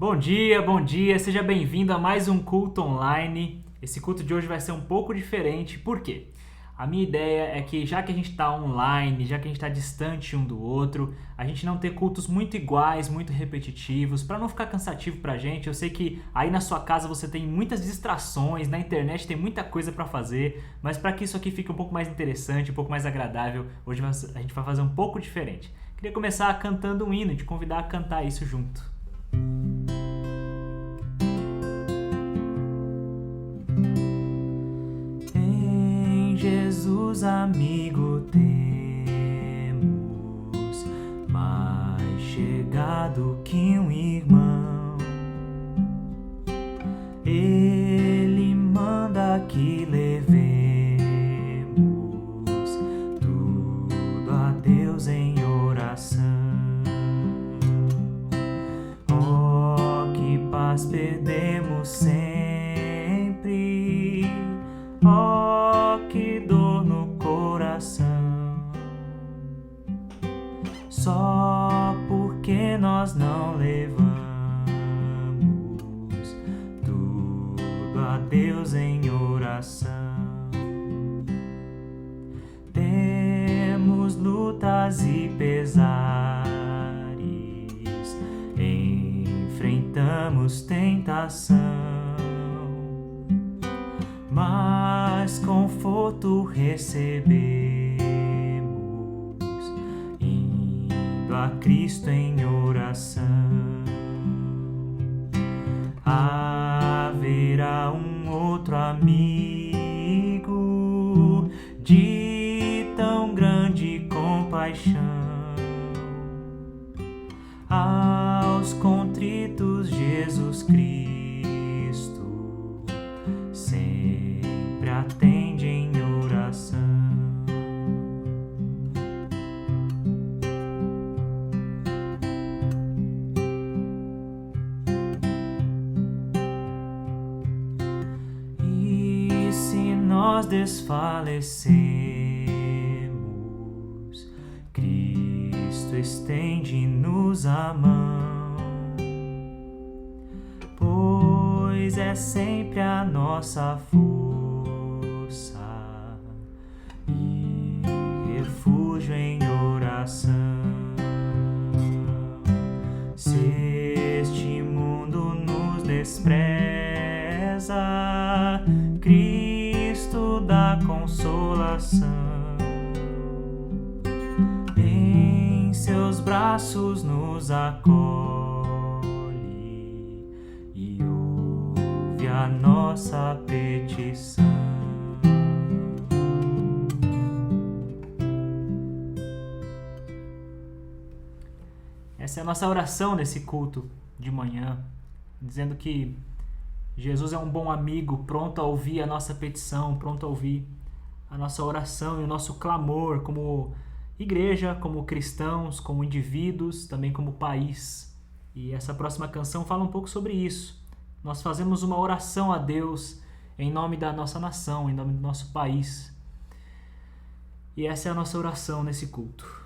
Bom dia, seja bem-vindo a mais um culto online. Esse culto de hoje vai ser um pouco diferente, por quê? A minha ideia é que já que a gente está online, já que a gente está distante um do outro, a gente não ter cultos muito iguais, muito repetitivos, para não ficar cansativo pra gente. Eu sei que aí na sua casa você tem muitas distrações, na internet tem muita coisa para fazer, mas para que isso aqui fique um pouco mais interessante, um pouco mais agradável, hoje a gente vai fazer um pouco diferente. Queria começar cantando um hino e te convidar a cantar isso junto. Em Jesus, amigo, temos mais chegado que um irmão. Ele manda que levemos tudo a Deus em oração. Oh, que paz perdemos sempre. Oh, que dor no coração. Só porque nós não levamos tudo a Deus em oração. Temos lutas e pesares, enfrentamos tentação, mas conforto recebemos indo a Cristo em oração. Haverá um outro amigo de tão grande compaixão. Aos contritos Jesus Cristo sempre atende em oração. E se nós desfalecemos, Cristo estende-nos a mão, pois é sempre a nossa força e refúgio em oração. Se este mundo nos despreza, Cristo dá consolação. Em seus braços nos acolhe e ouve a nossa petição. Essa é a nossa oração nesse culto de manhã, dizendo que Jesus é um bom amigo, pronto a ouvir a nossa petição, pronto a ouvir a nossa oração e o nosso clamor como igreja, como cristãos, como indivíduos, também como país. E essa próxima canção fala um pouco sobre isso. Nós fazemos uma oração a Deus em nome da nossa nação, em nome do nosso país. E essa é a nossa oração nesse culto.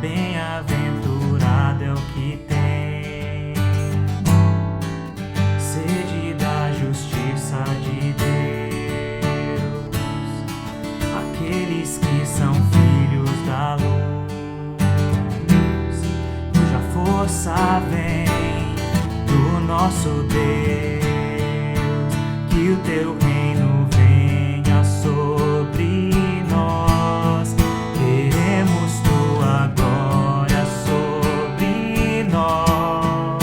Bem-aventurado é o que tem sede da justiça de Deus, aqueles que são filhos da luz, cuja força vem do nosso Deus, que o teu reino venha sobre nós. Queremos tua glória sobre nós.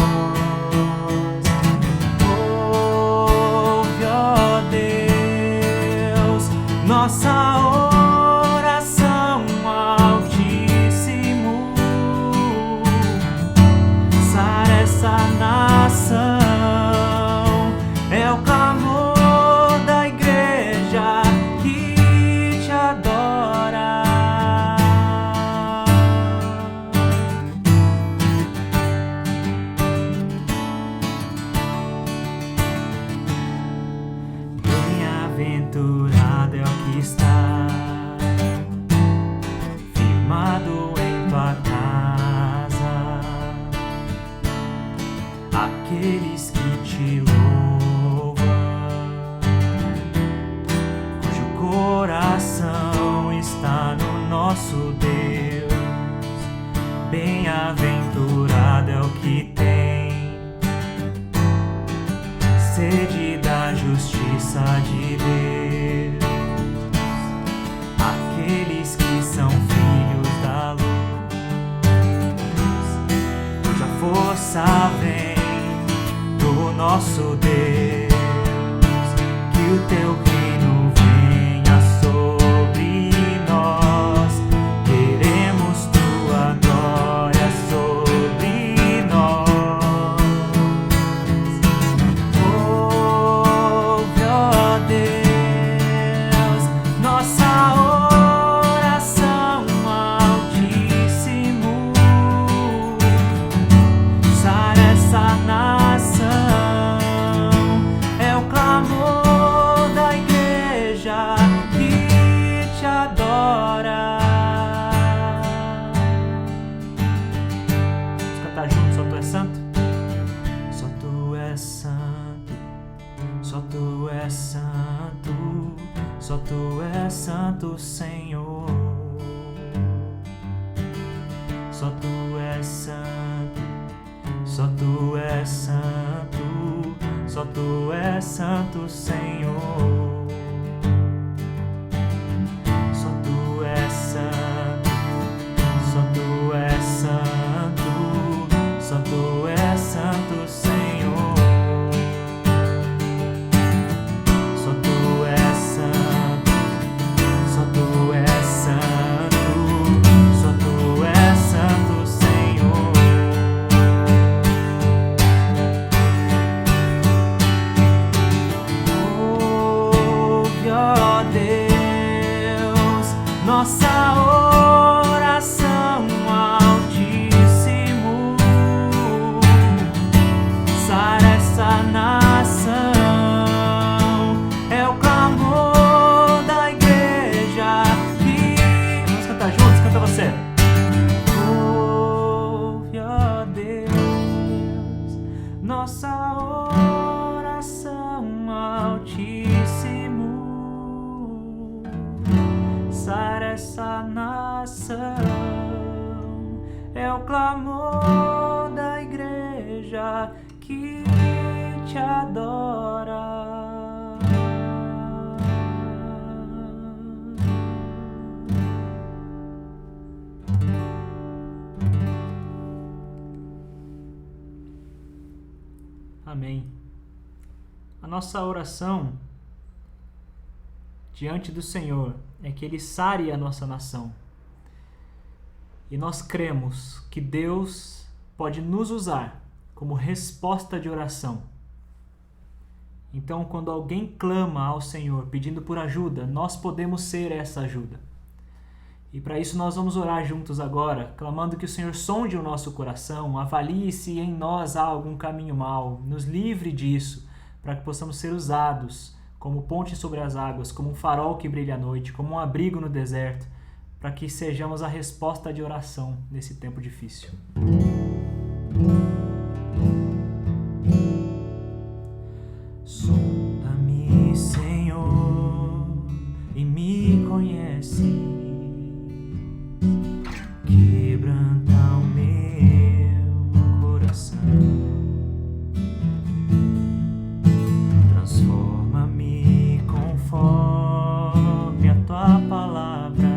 Ouve, ó Deus, nossa oração ao Altíssimo. Sara essa nação, é o clamor da igreja que te adora. Bem-aventurado é o que está firmado em tua casa, aqueles que te louvam, cujo coração está no nosso Deus. Bem-aventurado é o que tem sede da justiça de Deus, aqueles que são filhos da luz, cuja força vem do nosso Deus. Que o teu reino venha sobre nós, queremos tua glória sobre nós. Ouve, ó Deus, nossa oração ao Altíssimo. Sara essa nação, é o clamor da igreja que te adora. Vamos cantar juntos, só tu és santo. Só tu és santo, só tu és santo, só tu és santo, Senhor. Só tu és santo, só tu és santo, só tu és santo, Senhor. Só tu és santo, só tu és santo, só tu és santo, Senhor. Só tu és santo, só tu és santo, só tu és santo, Senhor. Ouve, ó Deus, nossa oração ao Altíssimo. Sara essa nação, é o clamor da igreja que... Vamos cantar juntos, canta você. Ouve, ó Deus, nossa oração ao Altíssimo. Sara essa nação, é o clamor da igreja que te adora. Amém. A nossa oração diante do Senhor é que Ele sare a nossa nação. E nós cremos que Deus pode nos usar como resposta de oração. Então, quando alguém clama ao Senhor pedindo por ajuda, nós podemos ser essa ajuda. E para isso nós vamos orar juntos agora, clamando que o Senhor sonde o nosso coração, avalie se em nós há algum caminho mau, nos livre disso, para que possamos ser usados como ponte sobre as águas, como um farol que brilha à noite, como um abrigo no deserto, para que sejamos a resposta de oração nesse tempo difícil. Sonda-me, Senhor, e me conhece. Quebranta o meu coração. Transforma-me conforme a tua palavra.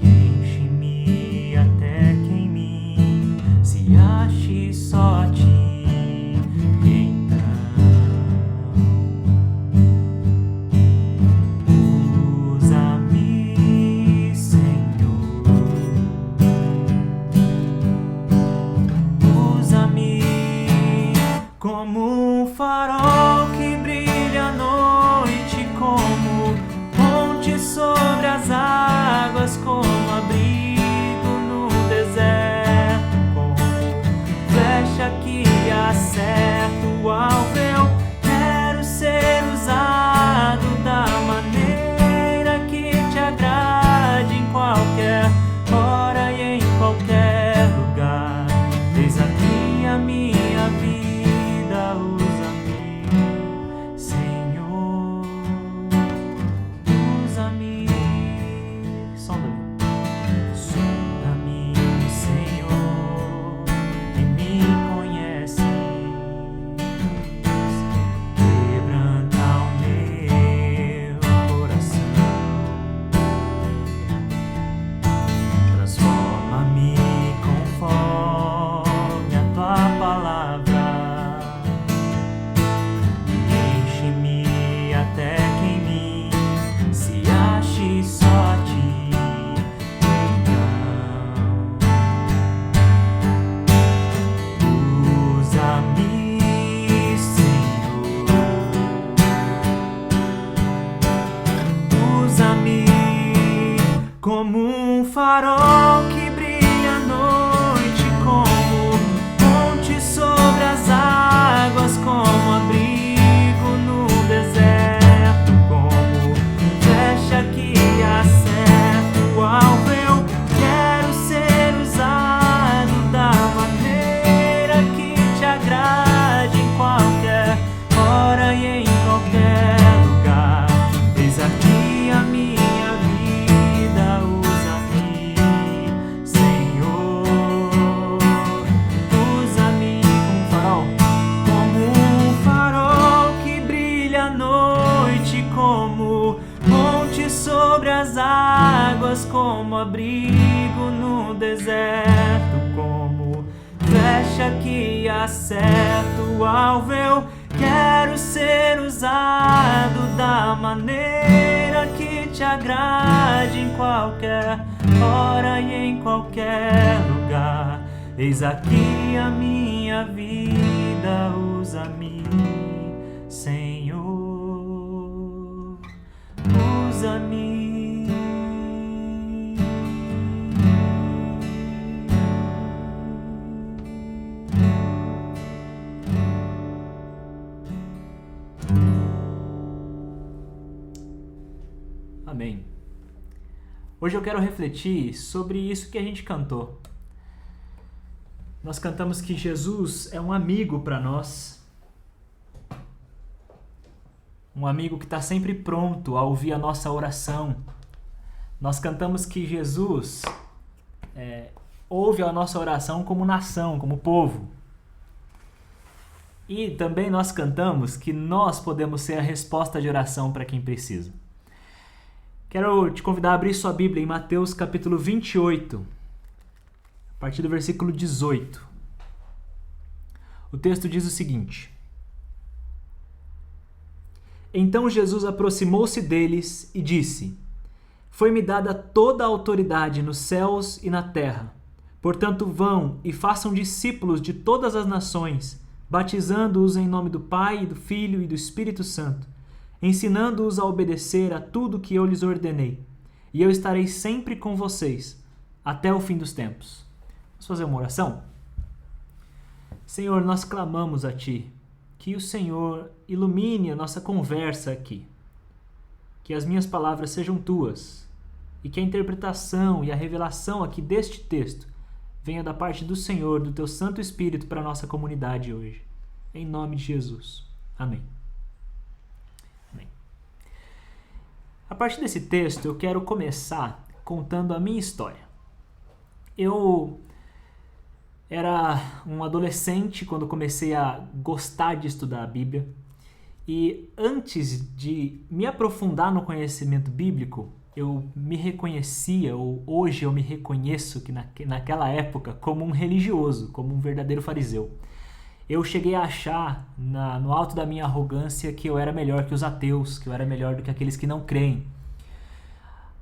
E enche-me até que em mim se ache só ti. E então noite, como monte sobre as águas, como abrigo no deserto, como flecha que acerta o alvo. Eu quero ser usado da maneira que te agrade, em qualquer hora e em qualquer lugar. Eis aqui a minha vida, usa-me, Senhor, usa-me. Amém. Hoje eu quero refletir sobre isso que a gente cantou. Nós cantamos que Jesus é um amigo para nós. Um amigo que está sempre pronto a ouvir a nossa oração. Nós cantamos que Jesus ouve a nossa oração como nação, como povo. E também nós cantamos que nós podemos ser a resposta de oração para quem precisa. Quero te convidar a abrir sua Bíblia em Mateus capítulo 28, a partir do versículo 18. O texto diz o seguinte: Então Jesus aproximou-se deles e disse: Foi-me dada toda a autoridade nos céus e na terra. Portanto, vão e façam discípulos de todas as nações, batizando-os em nome do Pai, do Filho e do Espírito Santo, ensinando-os a obedecer a tudo que eu lhes ordenei. E eu estarei sempre com vocês, até o fim dos tempos. Vamos fazer uma oração? Senhor, nós clamamos a Ti, que o Senhor ilumine a nossa conversa aqui. Que as minhas palavras sejam Tuas, e que a interpretação e a revelação aqui deste texto venha da parte do Senhor, do Teu Santo Espírito para a nossa comunidade hoje. Em nome de Jesus. Amém. A partir desse texto, eu quero começar contando a minha história. Eu era um adolescente quando comecei a gostar de estudar a Bíblia. E antes de me aprofundar no conhecimento bíblico, eu me reconhecia, ou hoje eu me reconheço que naquela época, como um religioso, como um verdadeiro fariseu. Eu cheguei a achar, no alto da minha arrogância, que eu era melhor que os ateus, que eu era melhor do que aqueles que não creem.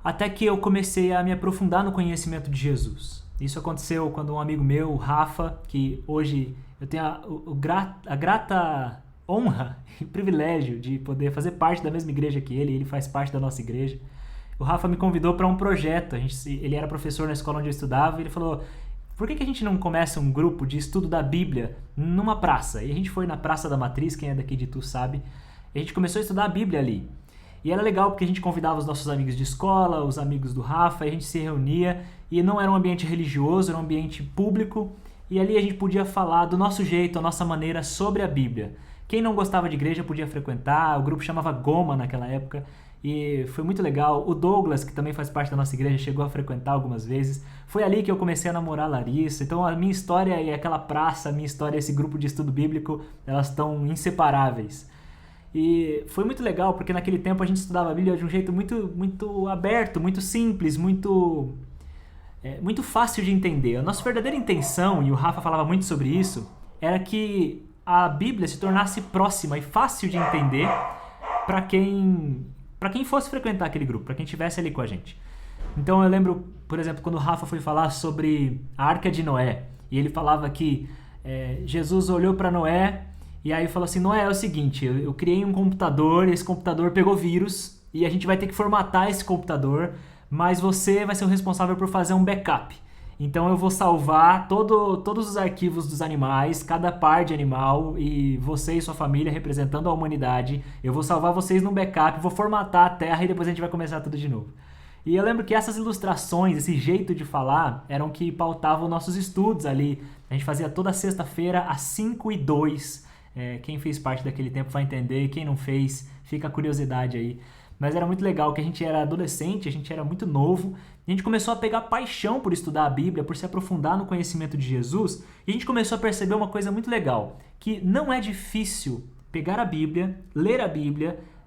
Até que eu comecei a me aprofundar no conhecimento de Jesus. Isso aconteceu quando um amigo meu, o Rafa, que hoje eu tenho a grata honra e privilégio de poder fazer parte da mesma igreja que ele faz parte da nossa igreja. O Rafa me convidou para um projeto. Ele era professor na escola onde eu estudava e ele falou: por que a gente não começa um grupo de estudo da Bíblia numa praça? E a gente foi na Praça da Matriz, quem é daqui de Itu sabe, e a gente começou a estudar a Bíblia ali. E era legal porque a gente convidava os nossos amigos de escola, os amigos do Rafa, e a gente se reunia, e não era um ambiente religioso, era um ambiente público, e ali a gente podia falar do nosso jeito, a nossa maneira sobre a Bíblia. Quem não gostava de igreja podia frequentar, o grupo chamava Goma naquela época, e foi muito legal. O Douglas, que também faz parte da nossa igreja, chegou a frequentar algumas vezes. Foi ali que eu comecei a namorar a Larissa. Então a minha história e aquela praça, a minha história e esse grupo de estudo bíblico, elas estão inseparáveis. E foi muito legal, porque naquele tempo a gente estudava a Bíblia de um jeito muito aberto, muito simples, muito fácil de entender. A nossa verdadeira intenção, e o Rafa falava muito sobre isso, era que a Bíblia se tornasse próxima e fácil de entender para quem fosse frequentar aquele grupo, para quem estivesse ali com a gente. Então eu lembro, por exemplo, quando o Rafa foi falar sobre a Arca de Noé, e ele falava que Jesus olhou para Noé e aí falou assim: Noé, é o seguinte, eu criei um computador, esse computador pegou vírus e a gente vai ter que formatar esse computador, mas você vai ser o responsável por fazer um backup. Então eu vou salvar todos os arquivos dos animais, cada par de animal, e você e sua família representando a humanidade. Eu vou salvar vocês num backup, vou formatar a Terra e depois a gente vai começar tudo de novo. E eu lembro que essas ilustrações, esse jeito de falar, eram que pautavam nossos estudos ali. A gente fazia toda sexta-feira às 5h02. Quem fez parte daquele tempo vai entender, quem não fez, fica a curiosidade aí. Mas era muito legal que a gente era adolescente, a gente era muito novo, e a gente começou a pegar paixão por estudar a Bíblia, por se aprofundar no conhecimento de Jesus, e a gente começou a perceber uma coisa muito legal, que não é difícil pegar a Bíblia,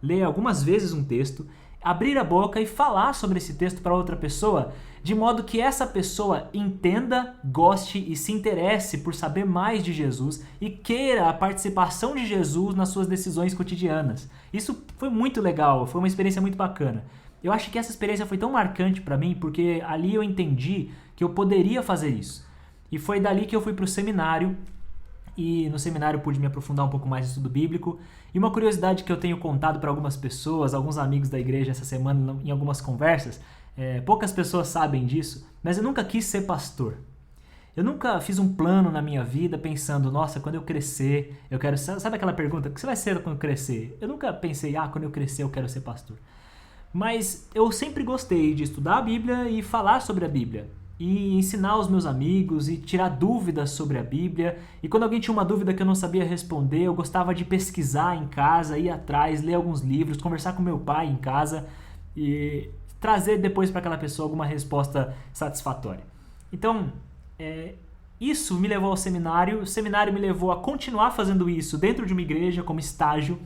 ler algumas vezes um texto, abrir a boca e falar sobre esse texto para outra pessoa, de modo que essa pessoa entenda, goste e se interesse por saber mais de Jesus e queira a participação de Jesus nas suas decisões cotidianas. Isso foi muito legal, foi uma experiência muito bacana. Eu acho que essa experiência foi tão marcante para mim porque ali eu entendi que eu poderia fazer isso. E foi dali que eu fui para o seminário, e no seminário pude me aprofundar um pouco mais no estudo bíblico. E uma curiosidade que eu tenho contado para algumas pessoas, alguns amigos da igreja essa semana em algumas conversas, poucas pessoas sabem disso, mas eu nunca quis ser pastor. Eu nunca fiz um plano na minha vida pensando, nossa, quando eu crescer, eu quero ser... Sabe aquela pergunta, o que você vai ser quando crescer? Eu nunca pensei, quando eu crescer eu quero ser pastor. Mas eu sempre gostei de estudar a Bíblia e falar sobre a Bíblia. E ensinar os meus amigos e tirar dúvidas sobre a Bíblia. E quando alguém tinha uma dúvida que eu não sabia responder, eu gostava de pesquisar em casa, ir atrás, ler alguns livros, conversar com meu pai em casa e trazer depois para aquela pessoa alguma resposta satisfatória. Então, isso me levou ao seminário, o seminário me levou a continuar fazendo isso dentro de uma igreja como estágio.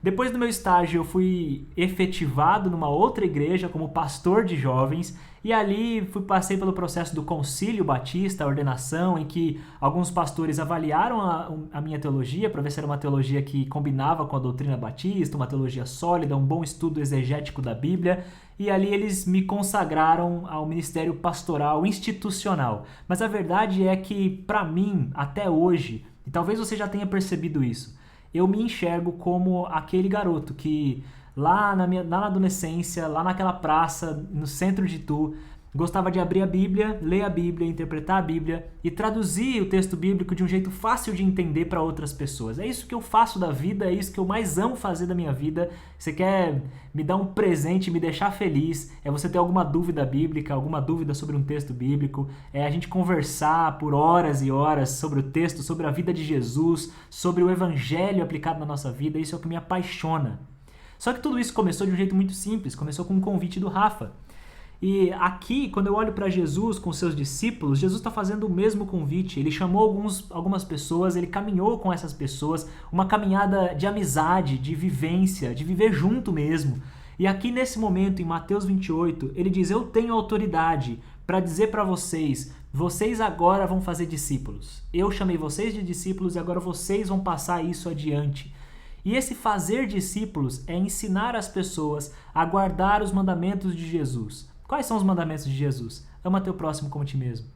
Depois do meu estágio, eu fui efetivado numa outra igreja como pastor de jovens e ali passei pelo processo do Concílio Batista, a ordenação, em que alguns pastores avaliaram a minha teologia para ver se era uma teologia que combinava com a doutrina batista, uma teologia sólida, um bom estudo exegético da Bíblia, e ali eles me consagraram ao ministério pastoral institucional. Mas a verdade é que, para mim, até hoje, e talvez você já tenha percebido isso, eu me enxergo como aquele garoto que lá na adolescência, lá naquela praça, no centro de Itu, gostava de abrir a Bíblia, ler a Bíblia, interpretar a Bíblia e traduzir o texto bíblico de um jeito fácil de entender para outras pessoas. É isso que eu faço da vida, é isso que eu mais amo fazer da minha vida. Você quer me dar um presente, me deixar feliz, é você ter alguma dúvida bíblica, alguma dúvida sobre um texto bíblico, é a gente conversar por horas e horas sobre o texto, sobre a vida de Jesus, sobre o evangelho aplicado na nossa vida. Isso é o que me apaixona. Só que tudo isso começou de um jeito muito simples, começou com um convite do Rafa. E aqui, quando eu olho para Jesus com seus discípulos, Jesus está fazendo o mesmo convite. Ele chamou algumas pessoas, ele caminhou com essas pessoas, uma caminhada de amizade, de vivência, de viver junto mesmo. E aqui nesse momento, em Mateus 28, ele diz, eu tenho autoridade para dizer para vocês, vocês agora vão fazer discípulos. Eu chamei vocês de discípulos e agora vocês vão passar isso adiante. E esse fazer discípulos é ensinar as pessoas a guardar os mandamentos de Jesus. Quais são os mandamentos de Jesus? Ama teu próximo como ti mesmo.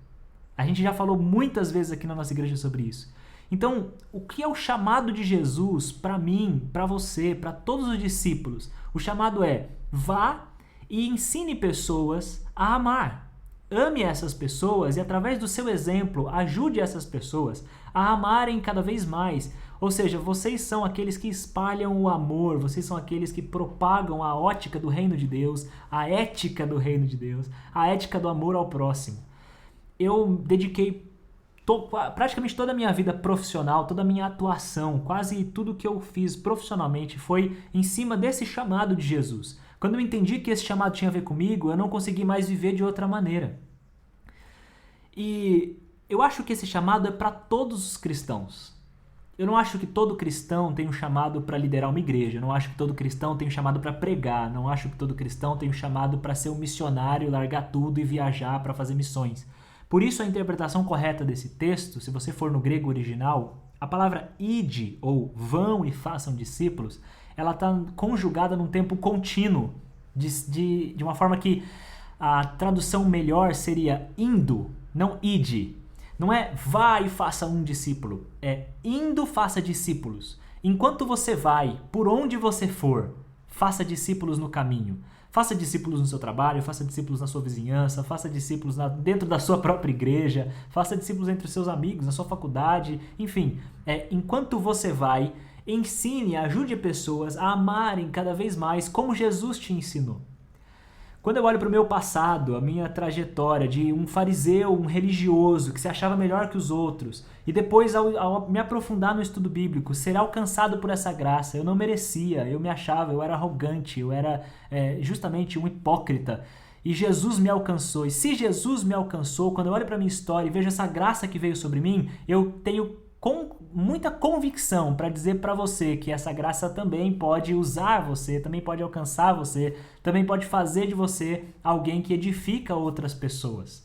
A gente já falou muitas vezes aqui na nossa igreja sobre isso. Então, o que é o chamado de Jesus para mim, para você, para todos os discípulos? O chamado é, vá e ensine pessoas a amar. Ame essas pessoas e, através do seu exemplo, ajude essas pessoas a amarem cada vez mais. Ou seja, vocês são aqueles que espalham o amor, vocês são aqueles que propagam a ótica do reino de Deus, a ética do reino de Deus, a ética do amor ao próximo. Eu dediquei praticamente toda a minha vida profissional, toda a minha atuação, quase tudo que eu fiz profissionalmente foi em cima desse chamado de Jesus. Quando eu entendi que esse chamado tinha a ver comigo, eu não consegui mais viver de outra maneira. E eu acho que esse chamado é para todos os cristãos. Eu não acho que todo cristão tem um chamado para liderar uma igreja, eu não acho que todo cristão tem um chamado para pregar, não acho que todo cristão tem um chamado para ser um missionário, largar tudo e viajar para fazer missões. Por isso a interpretação correta desse texto, se você for no grego original, a palavra ide, ou vão e façam discípulos, ela está conjugada num tempo contínuo, de uma forma que a tradução melhor seria indo, não ide. Não é vá e faça um discípulo, é indo faça discípulos. Enquanto você vai, por onde você for, faça discípulos no caminho. Faça discípulos no seu trabalho, faça discípulos na sua vizinhança, faça discípulos dentro da sua própria igreja, faça discípulos entre os seus amigos, na sua faculdade, enfim. Enquanto você vai, ensine, ajude pessoas a amarem cada vez mais como Jesus te ensinou. Quando eu olho para o meu passado, a minha trajetória de um fariseu, um religioso que se achava melhor que os outros, e depois ao me aprofundar no estudo bíblico, ser alcançado por essa graça, eu não merecia, eu me achava, eu era arrogante, eu era justamente um hipócrita, e Jesus me alcançou. E se Jesus me alcançou, quando eu olho para a minha história e vejo essa graça que veio sobre mim, eu tenho muita convicção para dizer para você que essa graça também pode usar você, também pode alcançar você, também pode fazer de você alguém que edifica outras pessoas.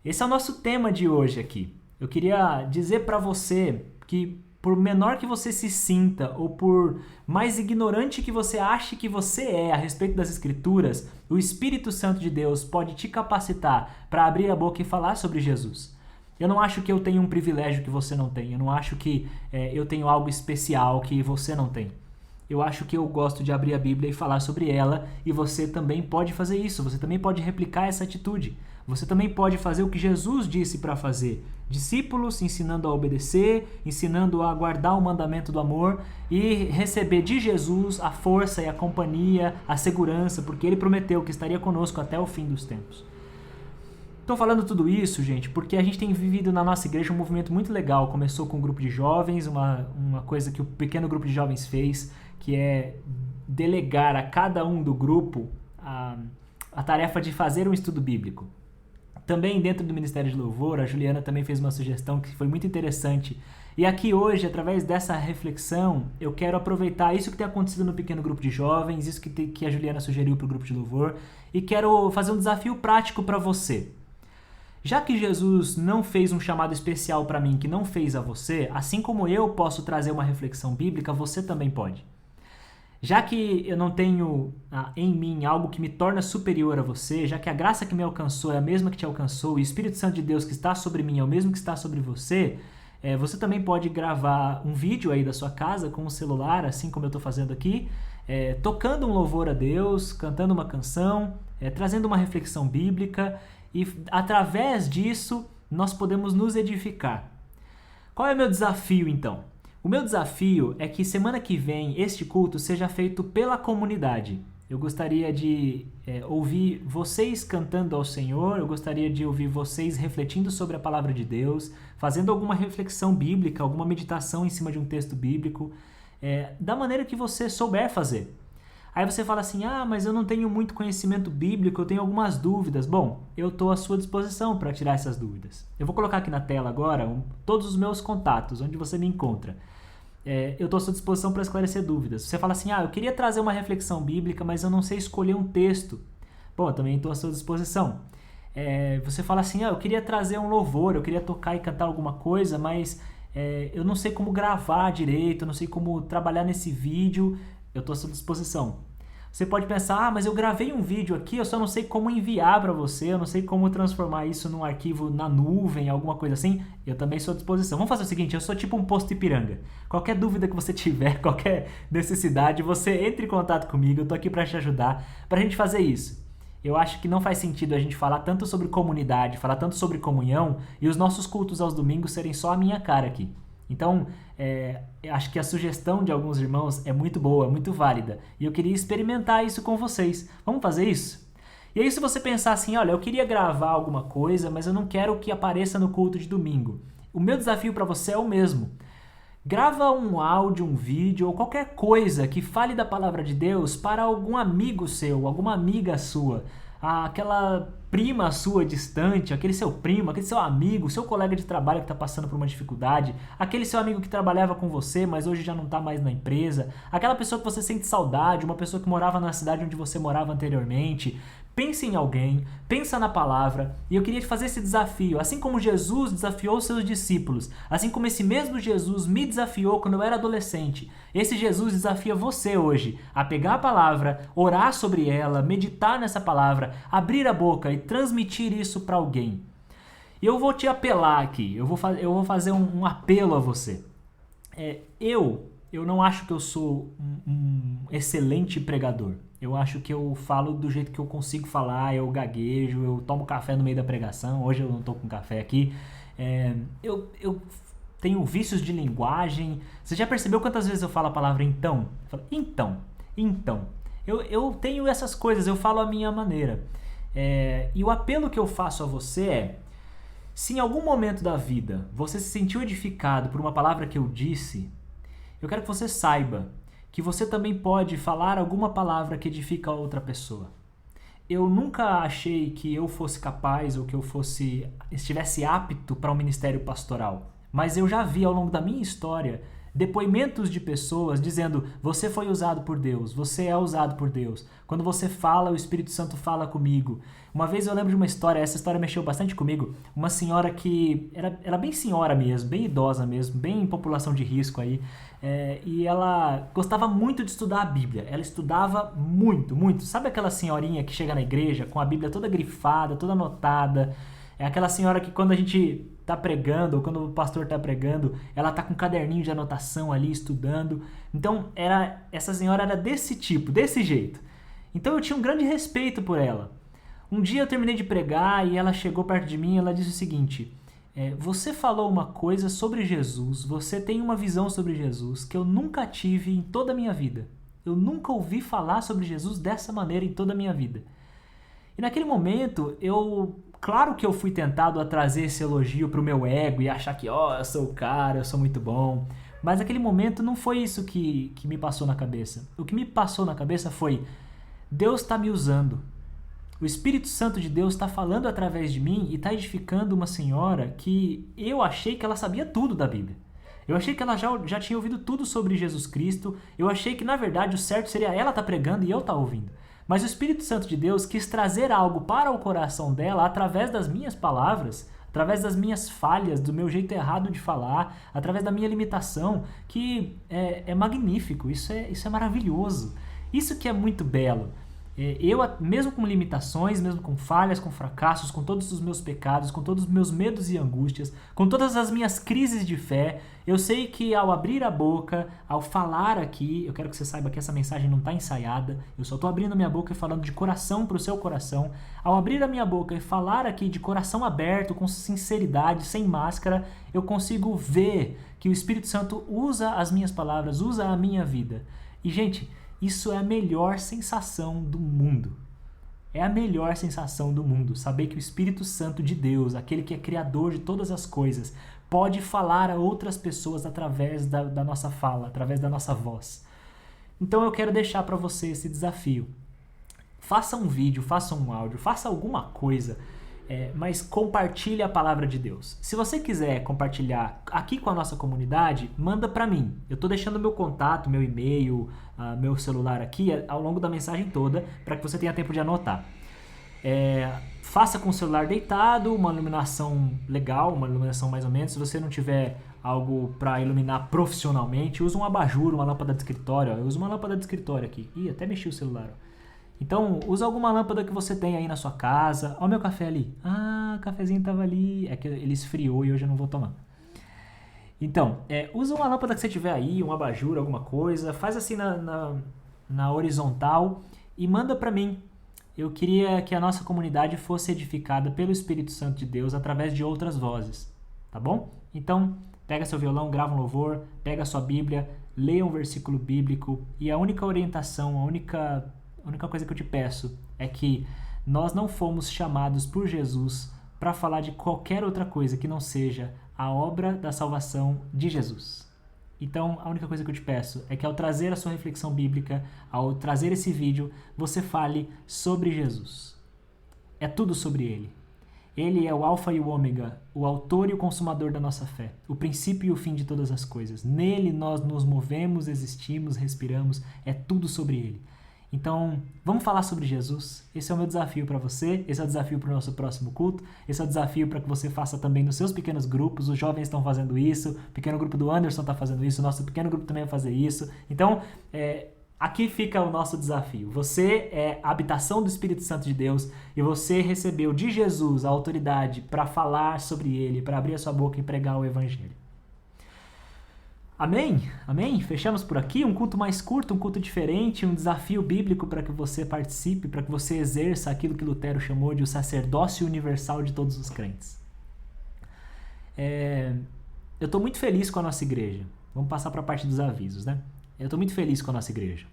Esse é o nosso tema de hoje aqui. Eu queria dizer para você que por menor que você se sinta ou por mais ignorante que você ache que você é a respeito das Escrituras, o Espírito Santo de Deus pode te capacitar para abrir a boca e falar sobre Jesus. Eu não acho que eu tenho um privilégio que você não tem. Eu não acho que eu tenho algo especial que você não tem. Eu acho que eu gosto de abrir a Bíblia e falar sobre ela, e você também pode fazer isso. Você também pode replicar essa atitude. Você também pode fazer o que Jesus disse para fazer. Discípulos ensinando a obedecer, ensinando a guardar o mandamento do amor e receber de Jesus a força e a companhia, a segurança, porque Ele prometeu que estaria conosco até o fim dos tempos. Estou falando tudo isso, gente, porque a gente tem vivido na nossa igreja um movimento muito legal. Começou com um grupo de jovens, uma coisa que o pequeno grupo de jovens fez, que é delegar a cada um do grupo a tarefa de fazer um estudo bíblico. Também dentro do Ministério de Louvor, a Juliana também fez uma sugestão que foi muito interessante. E aqui hoje, através dessa reflexão, eu quero aproveitar isso que tem acontecido no pequeno grupo de jovens, isso que a Juliana sugeriu para o grupo de louvor, e quero fazer um desafio prático para você. Já que Jesus não fez um chamado especial para mim que não fez a você, assim como eu posso trazer uma reflexão bíblica, você também pode. Já que eu não tenho em mim algo que me torna superior a você, já que a graça que me alcançou é a mesma que te alcançou, e o Espírito Santo de Deus que está sobre mim é o mesmo que está sobre você, você também pode gravar um vídeo aí da sua casa com um celular, assim como eu estou fazendo aqui, tocando um louvor a Deus, cantando uma canção, trazendo uma reflexão bíblica, e através disso nós podemos nos edificar. Qual é o meu desafio então? O meu desafio é que semana que vem este culto seja feito pela comunidade. Eu gostaria de ouvir vocês cantando ao Senhor, eu gostaria de ouvir vocês refletindo sobre a palavra de Deus, fazendo alguma reflexão bíblica, alguma meditação em cima de um texto bíblico, da maneira que você souber fazer. Aí você fala assim, mas eu não tenho muito conhecimento bíblico, eu tenho algumas dúvidas. Bom, eu estou à sua disposição para tirar essas dúvidas. Eu vou colocar aqui na tela agora todos os meus contatos, onde você me encontra. Eu estou à sua disposição para esclarecer dúvidas. Você fala assim, eu queria trazer uma reflexão bíblica, mas eu não sei escolher um texto. Bom, eu também estou à sua disposição. Você fala assim, eu queria trazer um louvor, eu queria tocar e cantar alguma coisa, mas eu não sei como gravar direito, eu não sei como trabalhar nesse vídeo. Eu estou à sua disposição. Você pode pensar, mas eu gravei um vídeo aqui, eu só não sei como enviar para você, eu não sei como transformar isso num arquivo na nuvem, alguma coisa assim. Eu também sou à disposição. Vamos fazer o seguinte, eu sou tipo um posto Ipiranga. Qualquer dúvida que você tiver, qualquer necessidade, você entre em contato comigo, eu estou aqui para te ajudar, para a gente fazer isso. Eu acho que não faz sentido a gente falar tanto sobre comunidade, falar tanto sobre comunhão, e os nossos cultos aos domingos serem só a minha cara aqui. Então, eu acho que a sugestão de alguns irmãos é muito boa, é muito válida. E eu queria experimentar isso com vocês. Vamos fazer isso? E aí se você pensar assim, olha, eu queria gravar alguma coisa, mas eu não quero que apareça no culto de domingo. O meu desafio para você é o mesmo. Grava um áudio, um vídeo ou qualquer coisa que fale da palavra de Deus para algum amigo seu, alguma amiga sua. Aquela prima sua distante, aquele seu primo, aquele seu amigo, seu colega de trabalho que está passando por uma dificuldade, aquele seu amigo que trabalhava com você, mas hoje já não está mais na empresa, aquela pessoa que você sente saudade, uma pessoa que morava na cidade onde você morava anteriormente. Pense em alguém, pensa na palavra, e eu queria te fazer esse desafio, assim como Jesus desafiou seus discípulos, assim como esse mesmo Jesus me desafiou quando eu era adolescente, esse Jesus desafia você hoje a pegar a palavra, orar sobre ela, meditar nessa palavra, abrir a boca e transmitir isso para alguém. E eu vou te apelar aqui, eu vou fazer um apelo a você. Eu não acho que eu sou um excelente pregador. Eu acho que eu falo do jeito que eu consigo falar, eu gaguejo, eu tomo café no meio da pregação. Hoje eu não estou com café aqui. Eu tenho vícios de linguagem. Você já percebeu quantas vezes eu falo a palavra então? Eu falo, então. Eu tenho essas coisas, eu falo a minha maneira. E o apelo que eu faço a você é, se em algum momento da vida você se sentiu edificado por uma palavra que eu disse, eu quero que você saiba que você também pode falar alguma palavra que edifica a outra pessoa. Eu nunca achei que eu fosse capaz ou que eu estivesse apto para um ministério pastoral. mas eu já vi ao longo da minha história depoimentos de pessoas dizendo: você foi usado por Deus, você é usado por Deus. Quando você fala, o Espírito Santo fala comigo. Uma vez eu lembro de uma história, essa história mexeu bastante comigo, uma senhora que era bem senhora mesmo, bem idosa mesmo, bem em população de risco aí, e ela gostava muito de estudar a Bíblia. Ela estudava muito, muito. Sabe aquela senhorinha que chega na igreja com a Bíblia toda grifada, toda anotada? É aquela senhora que quando a gente tá pregando, ou quando o pastor tá pregando, ela tá com um caderninho de anotação ali, estudando. Então, essa senhora era desse tipo, desse jeito. Então eu tinha um grande respeito por ela. Um dia eu terminei de pregar e ela chegou perto de mim e ela disse o seguinte: você falou uma coisa sobre Jesus, você tem uma visão sobre Jesus que eu nunca tive em toda a minha vida. Eu nunca ouvi falar sobre Jesus dessa maneira em toda a minha vida. E naquele momento, claro que eu fui tentado a trazer esse elogio pro meu ego e achar que, eu sou o cara, eu sou muito bom. Mas naquele momento não foi isso que me passou na cabeça. O que me passou na cabeça foi: Deus está me usando. O Espírito Santo de Deus está falando através de mim e está edificando uma senhora que eu achei que ela sabia tudo da Bíblia. Eu achei que ela já tinha ouvido tudo sobre Jesus Cristo. Eu achei que, na verdade, o certo seria ela estar pregando e eu estar ouvindo. Mas o Espírito Santo de Deus quis trazer algo para o coração dela através das minhas palavras, através das minhas falhas, do meu jeito errado de falar, através da minha limitação, que é magnífico, isso é maravilhoso. Isso que é muito belo. Eu, mesmo com limitações, mesmo com falhas, com fracassos, com todos os meus pecados, com todos os meus medos e angústias, com todas as minhas crises de fé, eu sei que ao abrir a boca, ao falar aqui, eu quero que você saiba que essa mensagem não está ensaiada, eu só estou abrindo a minha boca e falando de coração para o seu coração. Ao abrir a minha boca e falar aqui de coração aberto, com sinceridade, sem máscara, eu consigo ver que o Espírito Santo usa as minhas palavras, usa a minha vida. E, gente, isso é a melhor sensação do mundo. É a melhor sensação do mundo, saber que o Espírito Santo de Deus, aquele que é criador de todas as coisas, pode falar a outras pessoas através da nossa fala, através da nossa voz. Então eu quero deixar para você esse desafio. Faça um vídeo, faça um áudio, faça alguma coisa, mas compartilhe a palavra de Deus. Se você quiser compartilhar aqui com a nossa comunidade, manda para mim. Eu estou deixando meu contato, meu e-mail, meu celular aqui ao longo da mensagem toda, para que você tenha tempo de anotar. Faça com o celular deitado, uma iluminação legal, uma iluminação mais ou menos. Se você não tiver algo para iluminar profissionalmente, use um abajur, uma lâmpada de escritório. Eu uso uma lâmpada de escritório aqui. Ih, até mexi o celular. Então, usa alguma lâmpada que você tem aí na sua casa. Olha o meu café ali. Ah, o cafezinho estava ali. É que ele esfriou e hoje eu não vou tomar. Então, usa uma lâmpada que você tiver aí, um abajur, alguma coisa. Faz assim na horizontal e manda para mim. Eu queria que a nossa comunidade fosse edificada pelo Espírito Santo de Deus através de outras vozes. Tá bom? Então, pega seu violão, grava um louvor, pega a sua Bíblia, leia um versículo bíblico. E a única orientação, a única coisa que eu te peço é que nós não fomos chamados por Jesus para falar de qualquer outra coisa que não seja a obra da salvação de Jesus. Então, a única coisa que eu te peço é que ao trazer a sua reflexão bíblica, ao trazer esse vídeo, você fale sobre Jesus. É tudo sobre Ele. Ele é o alfa e o ômega, o autor e o consumador da nossa fé, o princípio e o fim de todas as coisas. Nele nós nos movemos, existimos, respiramos, é tudo sobre Ele. Então, vamos falar sobre Jesus? Esse é o meu desafio para você, esse é o desafio para o nosso próximo culto, esse é o desafio para que você faça também nos seus pequenos grupos. Os jovens estão fazendo isso, o pequeno grupo do Anderson está fazendo isso, o nosso pequeno grupo também vai fazer isso. Então, aqui fica o nosso desafio. Você é a habitação do Espírito Santo de Deus e você recebeu de Jesus a autoridade para falar sobre Ele, para abrir a sua boca e pregar o Evangelho. Amém? Amém? Fechamos por aqui, um culto mais curto, um culto diferente, um desafio bíblico para que você participe, para que você exerça aquilo que Lutero chamou de o sacerdócio universal de todos os crentes. Eu estou muito feliz com a nossa igreja. Vamos passar para a parte dos avisos, né? Eu estou muito feliz com a nossa igreja.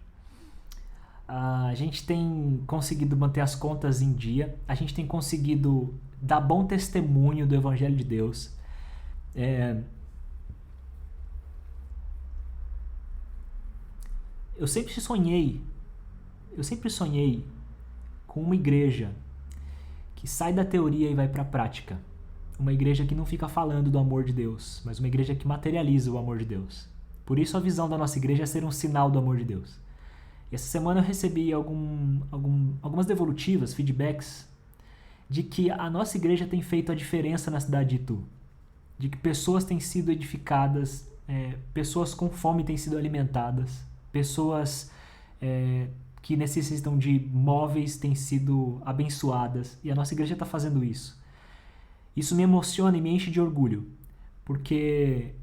A gente tem conseguido manter as contas em dia, a gente tem conseguido dar bom testemunho do Evangelho de Deus. Eu sempre sonhei com uma igreja que sai da teoria e vai para a prática. uma igreja que não fica falando do amor de Deus, mas uma igreja que materializa o amor de Deus. Por isso a visão da nossa igreja é ser um sinal do amor de Deus. E essa semana eu recebi algumas devolutivas, feedbacks, de que a nossa igreja tem feito a diferença na cidade de Itu. De que pessoas têm sido edificadas, pessoas com fome têm sido alimentadas, pessoas que necessitam de móveis têm sido abençoadas. E a nossa igreja está fazendo isso. Isso me emociona e me enche de orgulho, porque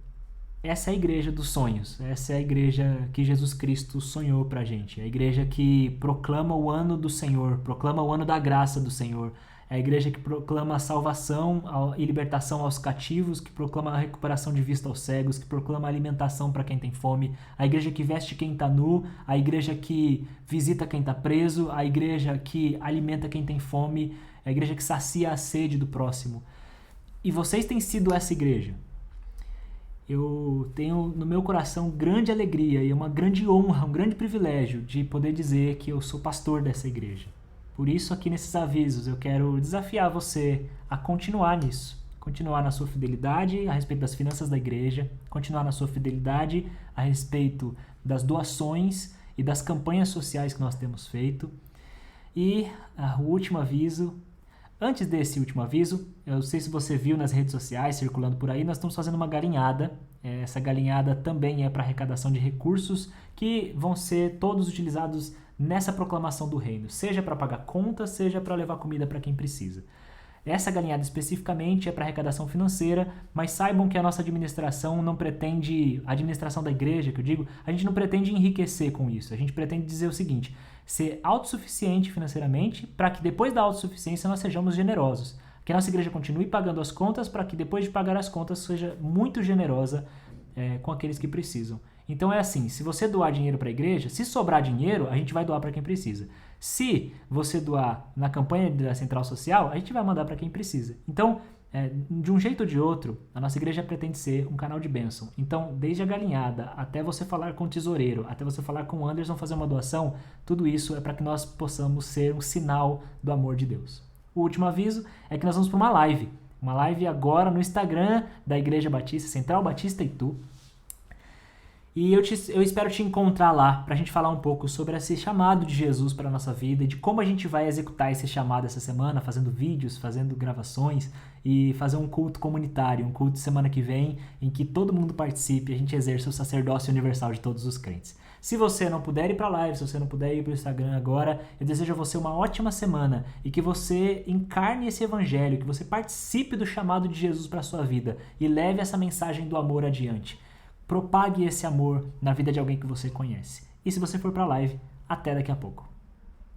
essa é a igreja dos sonhos, essa é a igreja que Jesus Cristo sonhou pra gente, é a igreja que proclama o ano do Senhor, proclama o ano da graça do Senhor, é a igreja que proclama a salvação e libertação aos cativos, que proclama a recuperação de vista aos cegos, que proclama a alimentação para quem tem fome, a igreja que veste quem está nu, a igreja que visita quem está preso, a igreja que alimenta quem tem fome, a igreja que sacia a sede do próximo. E vocês têm sido essa igreja. Eu tenho no meu coração grande alegria e uma grande honra, um grande privilégio de poder dizer que eu sou pastor dessa igreja. Por isso, aqui nesses avisos, eu quero desafiar você a continuar nisso. Continuar na sua fidelidade a respeito das finanças da igreja, continuar na sua fidelidade a respeito das doações e das campanhas sociais que nós temos feito. E o último aviso. Antes desse último aviso, eu não sei se você viu nas redes sociais, circulando por aí, nós estamos fazendo uma galinhada. Essa galinhada também é para arrecadação de recursos que vão ser todos utilizados nessa proclamação do reino, seja para pagar contas, seja para levar comida para quem precisa. Essa galinhada especificamente é para arrecadação financeira, mas saibam que a nossa administração não pretende, a administração da igreja, que eu digo, a gente não pretende enriquecer com isso. A gente pretende dizer o seguinte: ser autossuficiente financeiramente para que depois da autossuficiência nós sejamos generosos. Que a nossa igreja continue pagando as contas para que depois de pagar as contas seja muito generosa com aqueles que precisam. Então é assim, se você doar dinheiro para a igreja, se sobrar dinheiro, a gente vai doar para quem precisa. Se você doar na campanha da Central Social, a gente vai mandar para quem precisa. Então, de um jeito ou de outro, a nossa igreja pretende ser um canal de bênção. Então, desde a galinhada, até você falar com o tesoureiro, até você falar com o Anderson fazer uma doação, tudo isso é para que nós possamos ser um sinal do amor de Deus. O último aviso é que nós vamos para uma live agora no Instagram da Igreja Batista, Central Batista Itu. E eu espero te encontrar lá para a gente falar um pouco sobre esse chamado de Jesus para a nossa vida e de como a gente vai executar esse chamado essa semana, fazendo vídeos, fazendo gravações e fazer um culto comunitário, um culto semana que vem em que todo mundo participe e a gente exerça o sacerdócio universal de todos os crentes. Se você não puder ir para a live, se você não puder ir para o Instagram agora, eu desejo a você uma ótima semana e que você encarne esse evangelho, que você participe do chamado de Jesus para a sua vida e leve essa mensagem do amor adiante. Propague esse amor na vida de alguém que você conhece. E se você for para a live, até daqui a pouco.